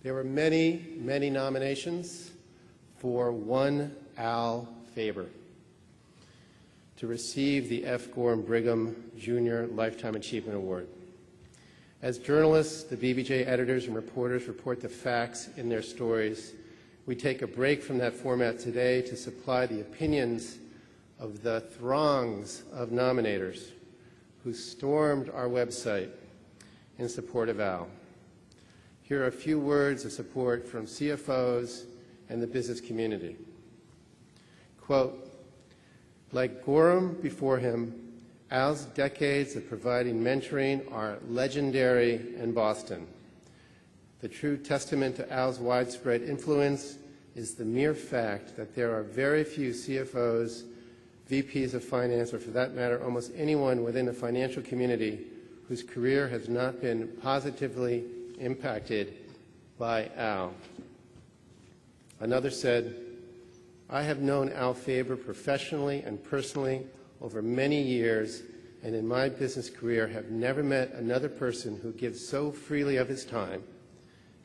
There were many, many nominations for one Al Faber to receive the F. Gorham Brigham Jr. Lifetime Achievement Award. As journalists, the BBJ editors and reporters report the facts in their stories. We take a break from that format today to supply the opinions of the throngs of nominators who stormed our website in support of Al. Here are a few words of support from CFOs and the business community. Quote, like Gorham before him, Al's decades of providing mentoring are legendary in Boston. The true testament to Al's widespread influence is the mere fact that there are very few CFOs, VPs of finance, or for that matter, almost anyone within the financial community whose career has not been positively impacted by Al. Another said, I have known Al Faber professionally and personally over many years, and in my business career have never met another person who gives so freely of his time,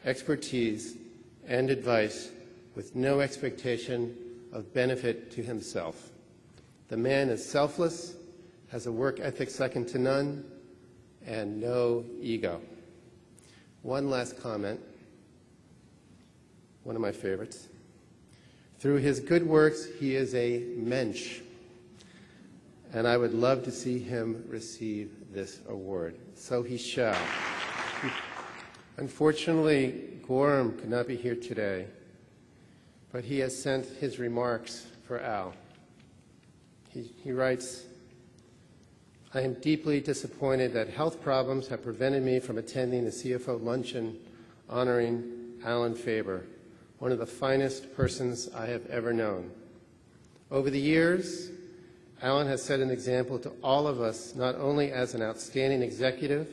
expertise, and advice with no expectation of benefit to himself. The man is selfless, has a work ethic second to none, and no ego. One last comment, one of my favorites. Through his good works, he is a mensch, and I would love to see him receive this award. So he shall. Unfortunately, Gorham could not be here today, but he has sent his remarks for Al. He writes, I am deeply disappointed that health problems have prevented me from attending the CFO luncheon honoring Alan Faber, one of the finest persons I have ever known. Over the years, Alan has set an example to all of us, not only as an outstanding executive,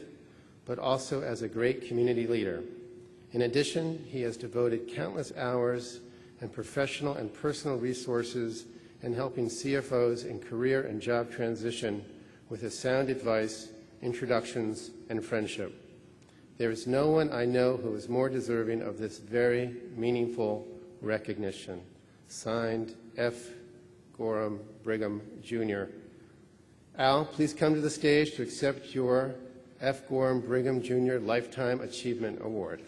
but also as a great community leader. In addition, he has devoted countless hours and professional and personal resources in helping CFOs in career and job transition with his sound advice, introductions, and friendship. There is no one I know who is more deserving of this very meaningful recognition. Signed, F. Gorham Brigham, Jr. Al, please come to the stage to accept your F. Gorham Brigham, Jr. Lifetime Achievement Award.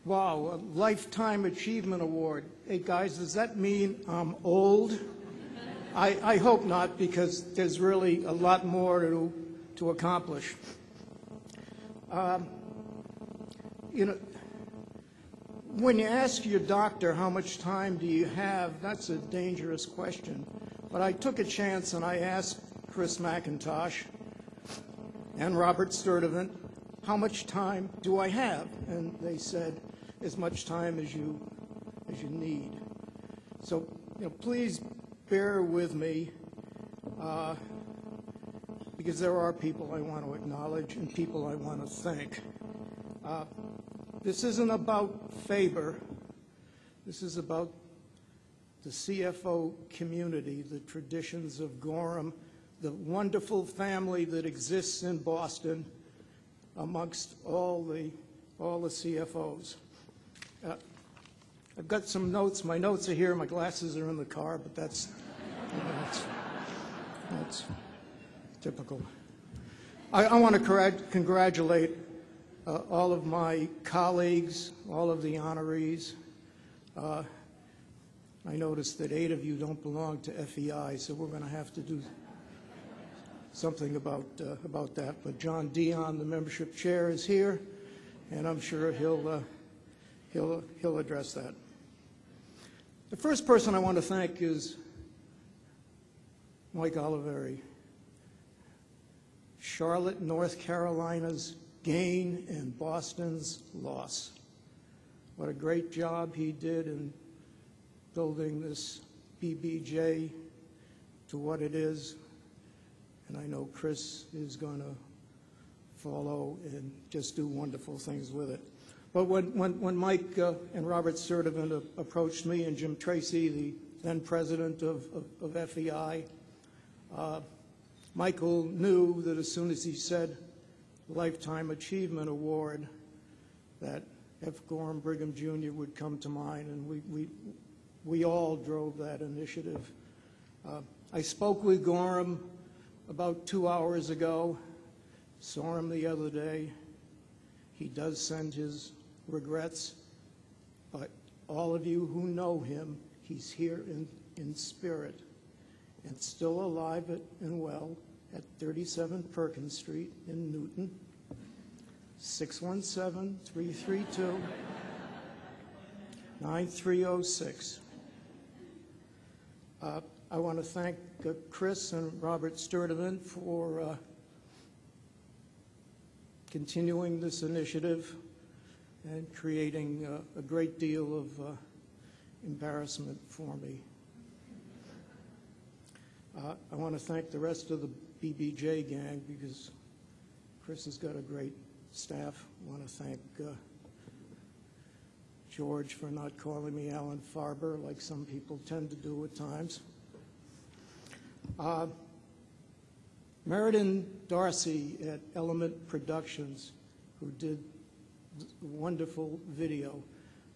Wow, a Lifetime Achievement Award. Hey guys, does that mean I'm old? I hope not, because there's really a lot more to accomplish. You know, when you ask your doctor how much time do you have, that's a dangerous question. But I took a chance and I asked Chris McIntosh and Robert Sturdivant, how much time do I have? And they said, as much time as you need. So, please bear with me, because there are people I want to acknowledge and people I want to thank. This isn't about Faber. This is about the CFO community, the traditions of Gorham, the wonderful family that exists in Boston amongst all the CFOs. I've got some notes. My notes are here. My glasses are in the car, but that's typical. I want to congratulate all of my colleagues, all of the honorees. I noticed that 8 of you don't belong to FEI, so we're going to have to do something about that. But John Dion, the membership chair, is here, and I'm sure he'll address that. The first person I want to thank is Mike Oliveri. Charlotte, North Carolina's gain and Boston's loss. What a great job he did in building this BBJ to what it is. And I know Chris is going to follow and just do wonderful things with it. But when Mike and Robert Sturdivant approached me, and Jim Tracy, the then president of FEI, Michael knew that as soon as he said Lifetime Achievement Award, that F. Gorham Brigham Jr. would come to mind, and we all drove that initiative. I spoke with Gorham about 2 hours ago, saw him the other day. He does send his regrets, but all of you who know him, he's here in spirit and still alive and well at 37 Perkins Street in Newton, 617-332-9306. I want to thank Chris and Robert Sturdivant for continuing this initiative and creating a great deal of embarrassment for me. I want to thank the rest of the BBJ gang because Chris has got a great staff. I want to thank George for not calling me Alan Faber like some people tend to do at times. Meriden Darcy at Element Productions, who did a wonderful video.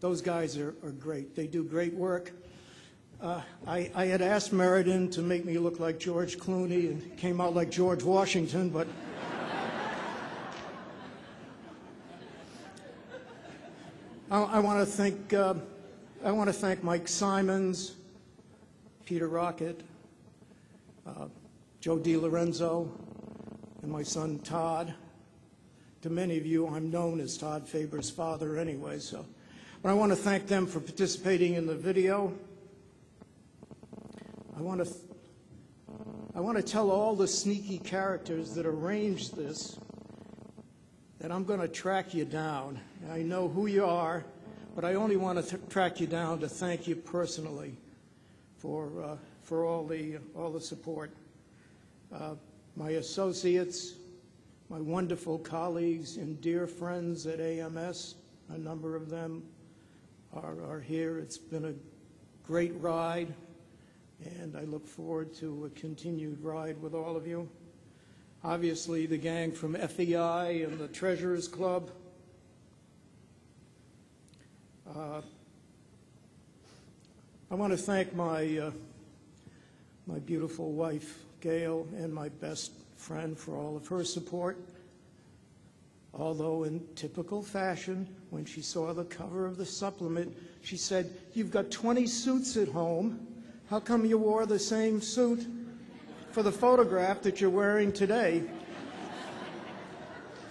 Those guys are great. They do great work. I had asked Meriden to make me look like George Clooney and came out like George Washington, but I want to thank Mike Simons, Peter Rocket, Joe DiLorenzo, and my son Todd. To many of you, I'm known as Todd Faber's father anyway, so. But I want to thank them for participating in the video. I want to tell all the sneaky characters that arranged this that I'm going to track you down. I know who you are, but I only want to track you down to thank you personally for all the support. My associates, my wonderful colleagues and dear friends at AMS, a number of them are here. It's been a great ride, and I look forward to a continued ride with all of you. Obviously, the gang from FEI and the Treasurers Club. I want to thank my beautiful wife, Gail, and my best friend for all of her support. Although in typical fashion, when she saw the cover of the supplement, she said, "You've got 20 suits at home. How come you wore the same suit for the photograph that you're wearing today?"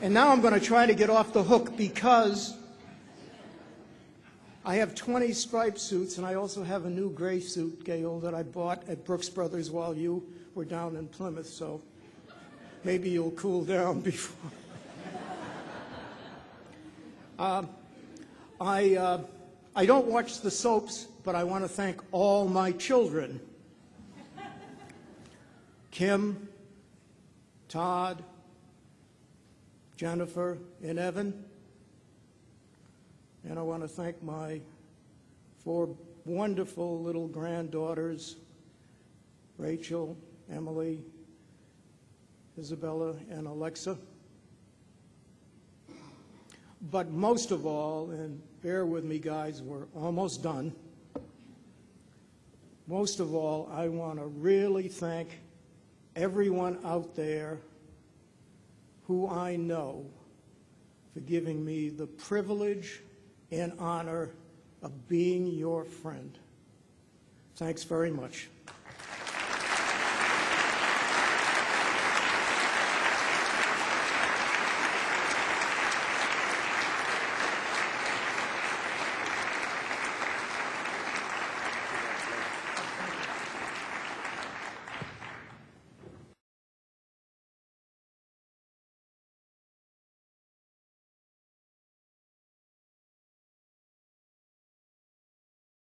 And now I'm going to try to get off the hook because I have 20 striped suits, and I also have a new gray suit, Gail, that I bought at Brooks Brothers while you were down in Plymouth, so maybe you'll cool down before. I don't watch the soaps, but I want to thank all my children. Kim, Todd, Jennifer, and Evan. And I want to thank my 4 wonderful little granddaughters, Rachel, Emily, Isabella, and Alexa. But most of all, and bear with me guys, we're almost done. Most of all, I want to really thank everyone out there who I know for giving me the privilege and honor of being your friend. Thanks very much.